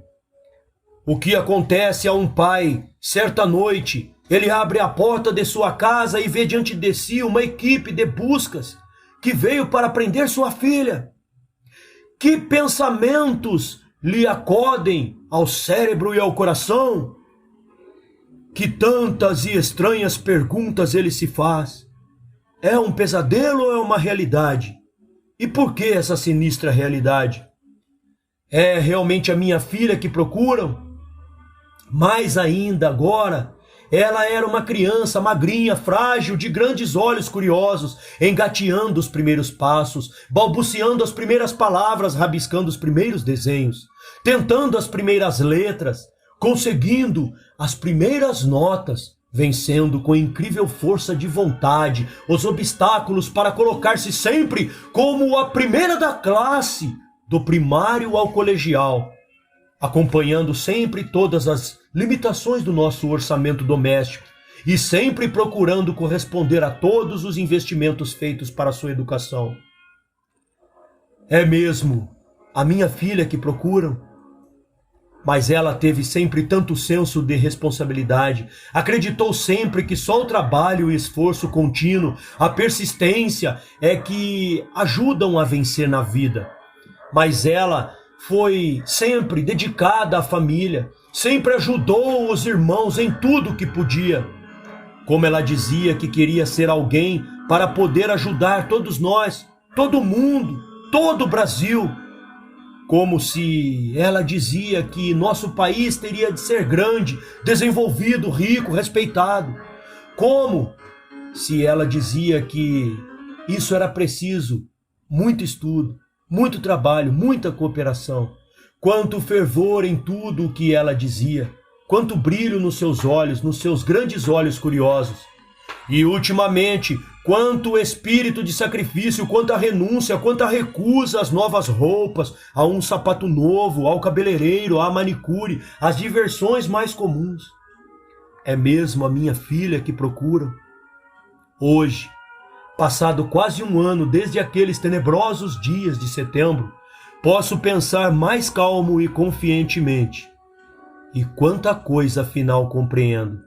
O que acontece a um pai, certa noite, ele abre a porta de sua casa e vê diante de si uma equipe de buscas que veio para prender sua filha. Que pensamentos lhe acodem ao cérebro e ao coração? Que tantas e estranhas perguntas ele se faz. É um pesadelo ou é uma realidade? E por que essa sinistra realidade? É realmente a minha filha que procuram? Mais ainda agora, ela era uma criança magrinha, frágil, de grandes olhos curiosos, engateando os primeiros passos, balbuciando as primeiras palavras, rabiscando os primeiros desenhos, tentando as primeiras letras, conseguindo as primeiras notas, vencendo com incrível força de vontade os obstáculos para colocar-se sempre como a primeira da classe, do primário ao colegial, acompanhando sempre todas as limitações do nosso orçamento doméstico e sempre procurando corresponder a todos os investimentos feitos para a sua educação. É mesmo a minha filha que procuram? Mas ela teve sempre tanto senso de responsabilidade, acreditou sempre que só o trabalho e esforço contínuo, a persistência é que ajudam a vencer na vida. Mas ela foi sempre dedicada à família, sempre ajudou os irmãos em tudo que podia. Como ela dizia que queria ser alguém para poder ajudar todos nós, todo mundo, todo o Brasil. Como se ela dizia que nosso país teria de ser grande, desenvolvido, rico, respeitado. Como se ela dizia que isso era preciso muito estudo, muito trabalho, muita cooperação. Quanto fervor em tudo o que ela dizia, quanto brilho nos seus olhos, nos seus grandes olhos curiosos. E ultimamente, quanto espírito de sacrifício, quanta renúncia, quanta recusa às novas roupas, a um sapato novo, ao cabeleireiro, à manicure, às diversões mais comuns. É mesmo a minha filha que procuram? Hoje, passado quase um ano desde aqueles tenebrosos dias de setembro, posso pensar mais calmo e confiantemente. E quanta coisa afinal compreendo.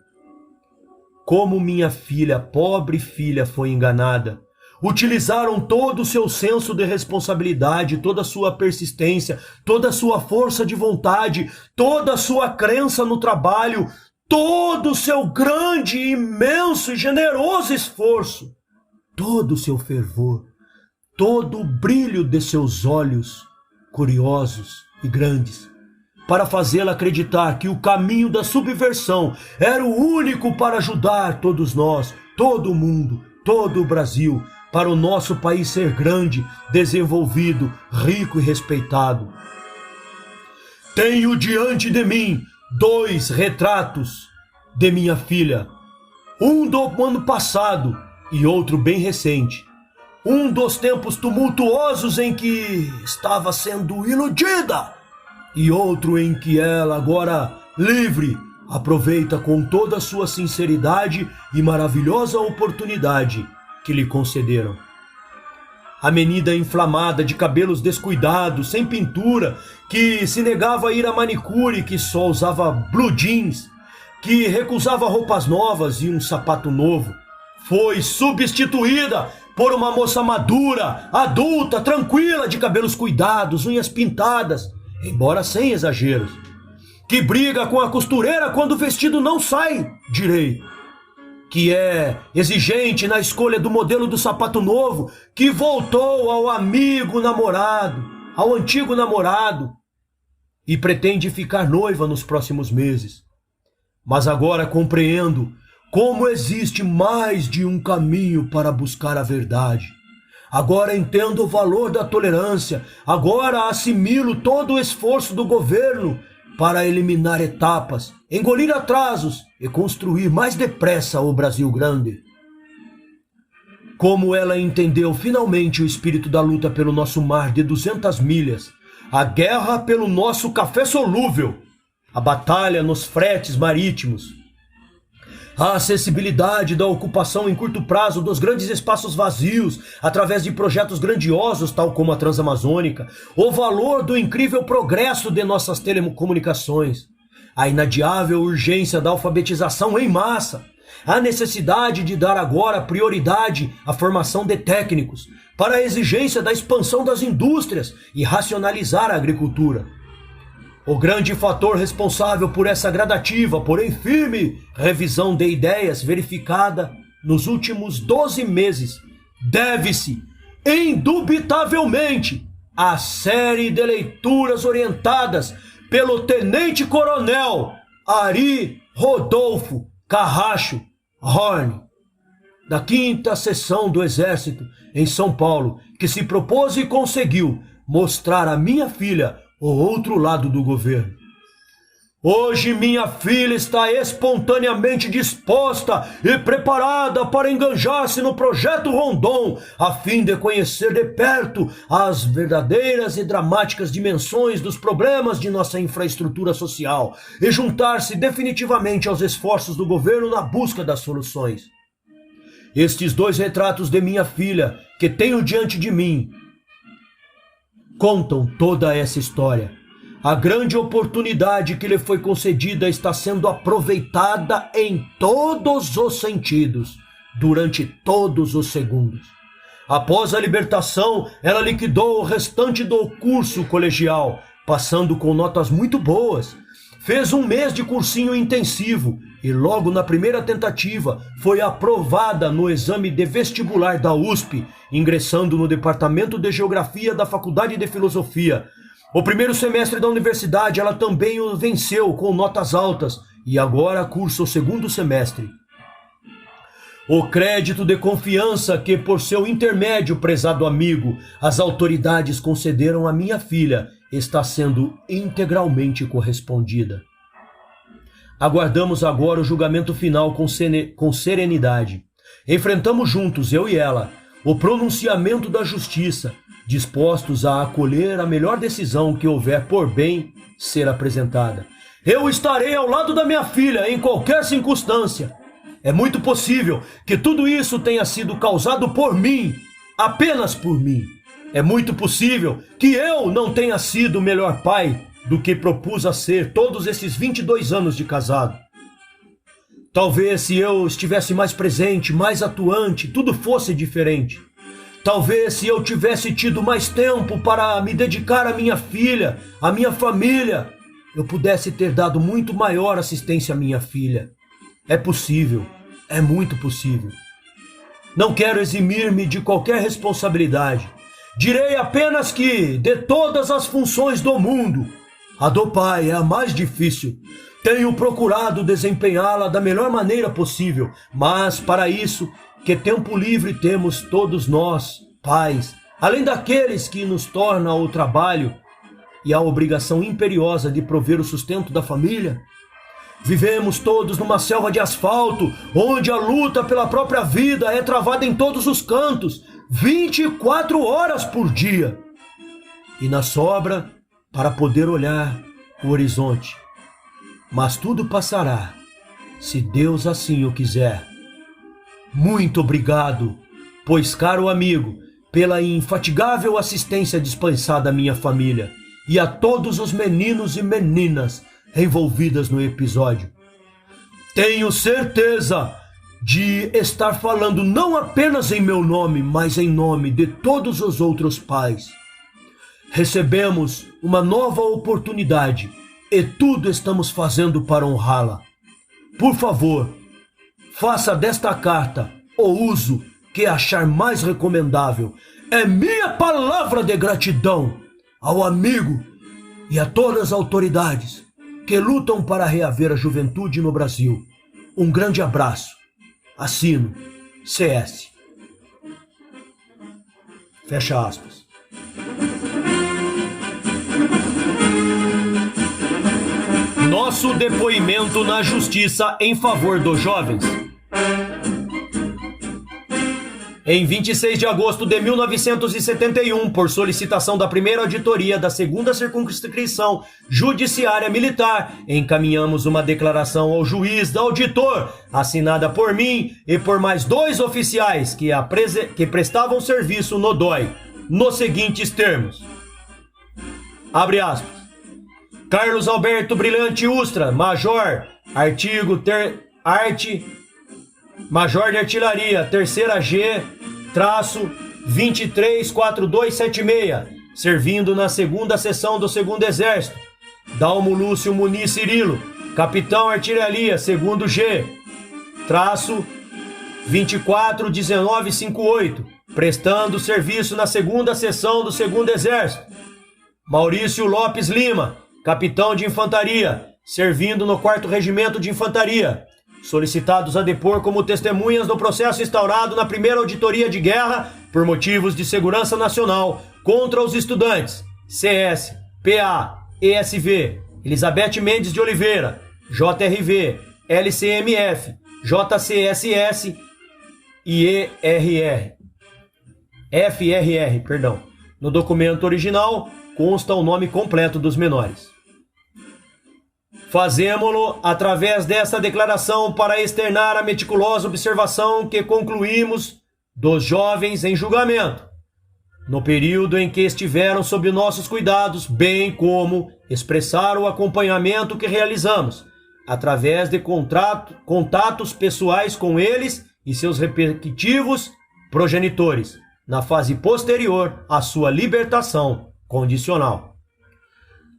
Como minha filha, pobre filha, foi enganada. Utilizaram todo o seu senso de responsabilidade, toda a sua persistência, toda a sua força de vontade, toda a sua crença no trabalho, todo o seu grande, imenso e generoso esforço, todo o seu fervor, todo o brilho de seus olhos curiosos e grandes, para fazê-la acreditar que o caminho da subversão era o único para ajudar todos nós, todo o mundo, todo o Brasil, para o nosso país ser grande, desenvolvido, rico e respeitado. Tenho diante de mim 2 retratos de minha filha, um do ano passado e outro bem recente. Um dos tempos tumultuosos em que estava sendo iludida, e outro em que ela, agora livre, aproveita com toda a sua sinceridade e maravilhosa oportunidade que lhe concederam. A menina inflamada, de cabelos descuidados, sem pintura, que se negava a ir à manicure, que só usava blue jeans, que recusava roupas novas e um sapato novo, foi substituída por uma moça madura, adulta, tranquila, de cabelos cuidados, unhas pintadas, embora sem exageros, que briga com a costureira quando o vestido não sai direito, que é exigente na escolha do modelo do sapato novo, que voltou ao amigo namorado, ao antigo namorado, e pretende ficar noiva nos próximos meses. Mas agora compreendo como existe mais de um caminho para buscar a verdade. Agora entendo o valor da tolerância, agora assimilo todo o esforço do governo para eliminar etapas, engolir atrasos e construir mais depressa o Brasil grande. Como ela entendeu finalmente o espírito da luta pelo nosso mar de 200 milhas, a guerra pelo nosso café solúvel, a batalha nos fretes marítimos, a acessibilidade da ocupação em curto prazo dos grandes espaços vazios através de projetos grandiosos, tal como a Transamazônica, o valor do incrível progresso de nossas telecomunicações, a inadiável urgência da alfabetização em massa, a necessidade de dar agora prioridade à formação de técnicos, para a exigência da expansão das indústrias e racionalizar a agricultura. O grande fator responsável por essa gradativa, porém firme, revisão de ideias verificada nos últimos 12 meses deve-se, indubitavelmente, à série de leituras orientadas pelo Tenente-Coronel Ari Rodolfo Carracho Horn, da 5ª Seção do Exército em São Paulo, que se propôs e conseguiu mostrar à minha filha o outro lado do governo. Hoje minha filha está espontaneamente disposta e preparada para enganjar-se no Projeto Rondon, a fim de conhecer de perto as verdadeiras e dramáticas dimensões dos problemas de nossa infraestrutura social e juntar-se definitivamente aos esforços do governo na busca das soluções. Estes 2 retratos de minha filha, que tenho diante de mim, contam toda essa história. A grande oportunidade que lhe foi concedida está sendo aproveitada em todos os sentidos, durante todos os segundos. Após a libertação, ela liquidou o restante do curso colegial, passando com notas muito boas. Fez 1 mês de cursinho intensivo e logo na primeira tentativa foi aprovada no exame de vestibular da USP, ingressando no Departamento de Geografia da Faculdade de Filosofia. O primeiro semestre da universidade ela também o venceu com notas altas e agora cursa o segundo semestre. O crédito de confiança que, por seu intermédio, prezado amigo, as autoridades concederam à minha filha está sendo integralmente correspondida. Aguardamos agora o julgamento final com serenidade. Enfrentamos juntos, eu e ela, o pronunciamento da justiça, dispostos a acolher a melhor decisão que houver por bem ser apresentada. Eu estarei ao lado da minha filha em qualquer circunstância. É muito possível que tudo isso tenha sido causado por mim, apenas por mim. É muito possível que eu não tenha sido o melhor pai do que propus a ser todos esses 22 anos de casado. Talvez se eu estivesse mais presente, mais atuante, tudo fosse diferente. Talvez se eu tivesse tido mais tempo para me dedicar à minha filha, à minha família, eu pudesse ter dado muito maior assistência à minha filha. É possível, é muito possível. Não quero eximir-me de qualquer responsabilidade. Direi apenas que, de todas as funções do mundo, a do pai é a mais difícil. Tenho procurado desempenhá-la da melhor maneira possível, mas para isso, que tempo livre temos todos nós, pais, além daqueles que nos torna o trabalho e a obrigação imperiosa de prover o sustento da família? Vivemos todos numa selva de asfalto, onde a luta pela própria vida é travada em todos os cantos, 24 horas por dia. E na sobra, para poder olhar o horizonte. Mas tudo passará, se Deus assim o quiser. Muito obrigado, pois, caro amigo, pela infatigável assistência dispensada à minha família e a todos os meninos e meninas envolvidas no episódio. Tenho certeza de estar falando não apenas em meu nome, mas em nome de todos os outros pais. Recebemos uma nova oportunidade e tudo estamos fazendo para honrá-la. Por favor, faça desta carta o uso que achar mais recomendável. É minha palavra de gratidão ao amigo e a todas as autoridades que lutam para reaver a juventude no Brasil. Um grande abraço. Assino CS. Fecha aspas. Nosso depoimento na justiça em favor dos jovens. Em 26 de agosto de 1971, por solicitação da primeira auditoria da 2ª Circunscrição Judiciária Militar, encaminhamos uma declaração ao juiz da auditor, assinada por mim e por mais 2 oficiais que prestavam serviço no DOI, nos seguintes termos. Abre aspas. Carlos Alberto Brilhante Ustra, Major, Major de Artilharia, 3ª G, traço 234276, servindo na 2ª Seção do 2º Exército. Dalmo Lúcio Muniz Cirilo, Capitão Artilharia, 2º G, traço 241958, prestando serviço na 2ª Seção do 2º Exército. Maurício Lopes Lima, Capitão de Infantaria, servindo no 4º Regimento de Infantaria. Solicitados a depor como testemunhas do processo instaurado na primeira auditoria de guerra por motivos de segurança nacional contra os estudantes CS, PA, ESV, Elizabeth Mendes de Oliveira, JRV, LCMF, JCSS e FRR. No documento original consta o nome completo dos menores. Fazemo-lo através desta declaração para externar a meticulosa observação que concluímos dos jovens em julgamento. no período em que estiveram sob nossos cuidados, bem como expressar o acompanhamento que realizamos, através de contatos pessoais com eles e seus respectivos progenitores, na fase posterior à sua libertação condicional.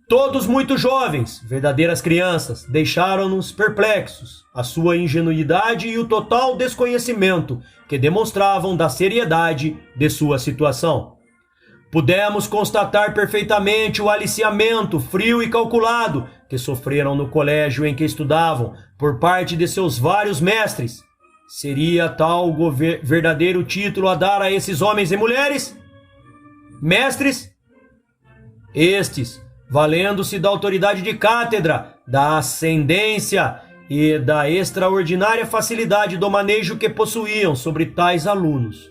Todos muito jovens, verdadeiras crianças, deixaram-nos perplexos, a sua ingenuidade e o total desconhecimento que demonstravam da seriedade de sua situação. Pudemos constatar perfeitamente o aliciamento frio e calculado que sofreram no colégio em que estudavam por parte de seus vários mestres. Seria tal o verdadeiro título a dar a esses homens e mulheres? Mestres? Estes, valendo-se da autoridade de cátedra, da ascendência e da extraordinária facilidade do manejo que possuíam sobre tais alunos,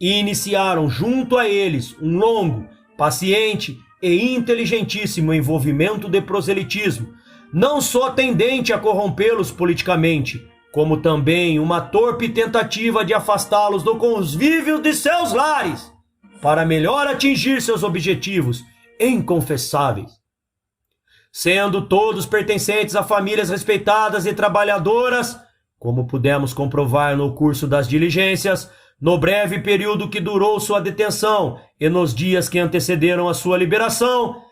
e iniciaram junto a eles um longo, paciente e inteligentíssimo envolvimento de proselitismo, não só tendente a corrompê-los politicamente, como também uma torpe tentativa de afastá-los do convívio de seus lares, para melhor atingir seus objetivos inconfessáveis. Sendo todos pertencentes a famílias respeitadas e trabalhadoras, como pudemos comprovar no curso das diligências, no breve período que durou sua detenção e nos dias que antecederam a sua liberação,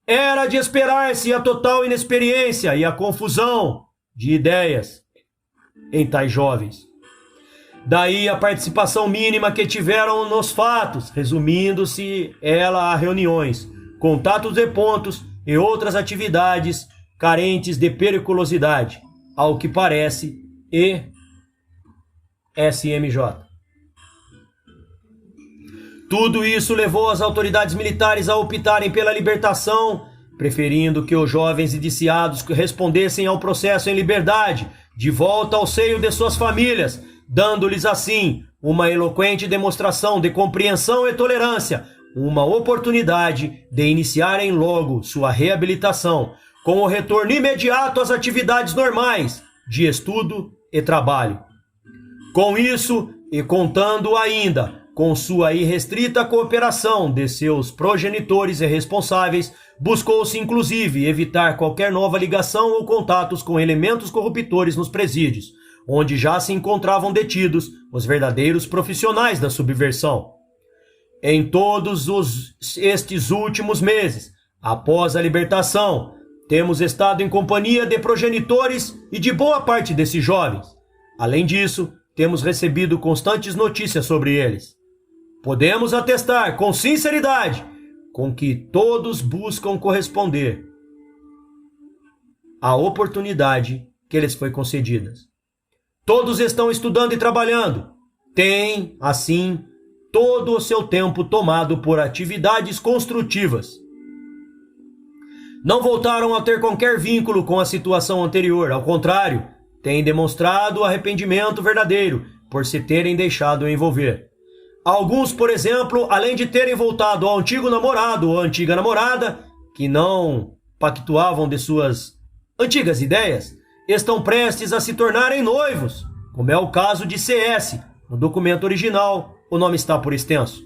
era de esperar-se a total inexperiência e a confusão de ideias em tais jovens. Daí a participação mínima que tiveram nos fatos, resumindo-se ela a reuniões, contatos de pontos e outras atividades carentes de periculosidade, ao que parece, e SMJ. Tudo isso levou as autoridades militares a optarem pela libertação, preferindo que os jovens indiciados respondessem ao processo em liberdade, de volta ao seio de suas famílias, dando-lhes assim uma eloquente demonstração de compreensão e tolerância, uma oportunidade de iniciarem logo sua reabilitação, com o retorno imediato às atividades normais de estudo e trabalho. Com isso, e contando ainda com sua irrestrita cooperação de seus progenitores e responsáveis, buscou-se inclusive evitar qualquer nova ligação ou contatos com elementos corruptores nos presídios, onde já se encontravam detidos os verdadeiros profissionais da subversão. Em todos estes últimos meses, após a libertação, temos estado em companhia de progenitores e de boa parte desses jovens. Além disso, temos recebido constantes notícias sobre eles. Podemos atestar com sinceridade com que todos buscam corresponder à oportunidade que lhes foi concedida. Todos estão estudando e trabalhando. Têm, assim, todo o seu tempo tomado por atividades construtivas. Não voltaram a ter qualquer vínculo com a situação anterior, ao contrário, têm demonstrado arrependimento verdadeiro por se terem deixado envolver. Alguns, por exemplo, além de terem voltado ao antigo namorado ou antiga namorada, que não pactuavam de suas antigas ideias, estão prestes a se tornarem noivos, como é o caso de CS. No documento original, o nome está por extenso.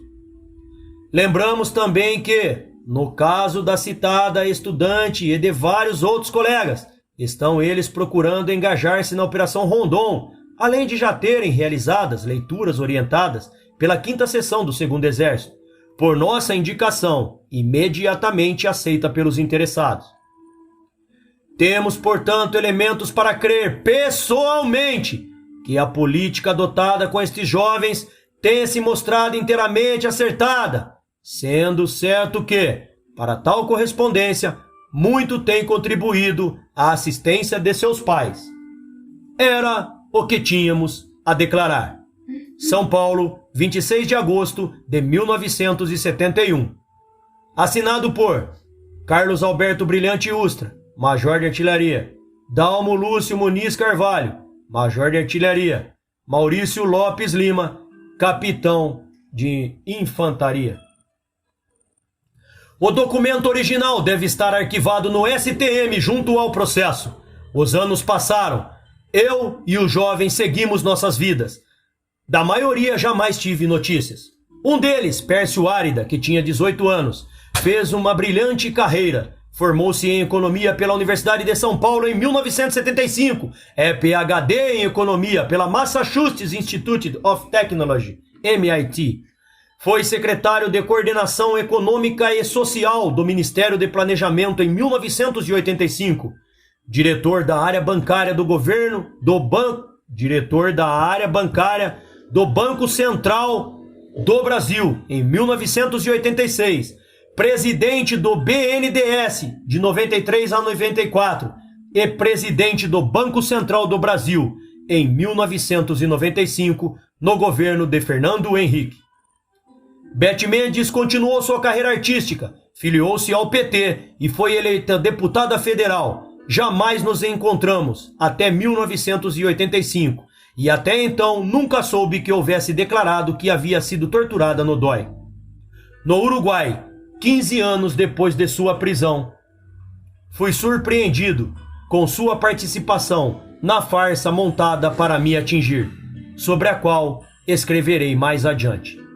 Lembramos também que, no caso da citada estudante e de vários outros colegas, estão eles procurando engajar-se na Operação Rondon, além de já terem realizadas leituras orientadas pela 5ª Seção do 2º Exército, por nossa indicação, imediatamente aceita pelos interessados. Temos, portanto, elementos para crer pessoalmente que a política adotada com estes jovens tenha se mostrado inteiramente acertada, sendo certo que, para tal correspondência, muito tem contribuído a assistência de seus pais. Era o que tínhamos a declarar. São Paulo, 26 de agosto de 1971. Assinado por Carlos Alberto Brilhante Ustra, Major de Artilharia. Dalmo Lúcio Muniz Carvalho, Major de Artilharia. Maurício Lopes Lima, Capitão de Infantaria. O documento original deve estar arquivado no STM junto ao processo. Os anos passaram. Eu e o jovem seguimos nossas vidas. Da maioria jamais tive notícias. Um deles, Pércio Árida, que tinha 18 anos, fez uma brilhante carreira. Formou-se em Economia pela Universidade de São Paulo em 1975. É PhD em Economia pela Massachusetts Institute of Technology, MIT. Foi secretário de Coordenação Econômica e Social do Ministério de Planejamento em 1985. Diretor da área bancária do governo do Banco Central do Brasil em 1986. Presidente do BNDES de 93 a 94 e presidente do Banco Central do Brasil em 1995 no governo de Fernando Henrique. Beth Mendes continuou sua carreira artística, filiou-se ao PT e foi eleita deputada federal. Jamais nos encontramos até 1985 e até então nunca soube que houvesse declarado que havia sido torturada no DOI. No Uruguai, 15 anos depois de sua prisão, fui surpreendido com sua participação na farsa montada para me atingir, sobre a qual escreverei mais adiante.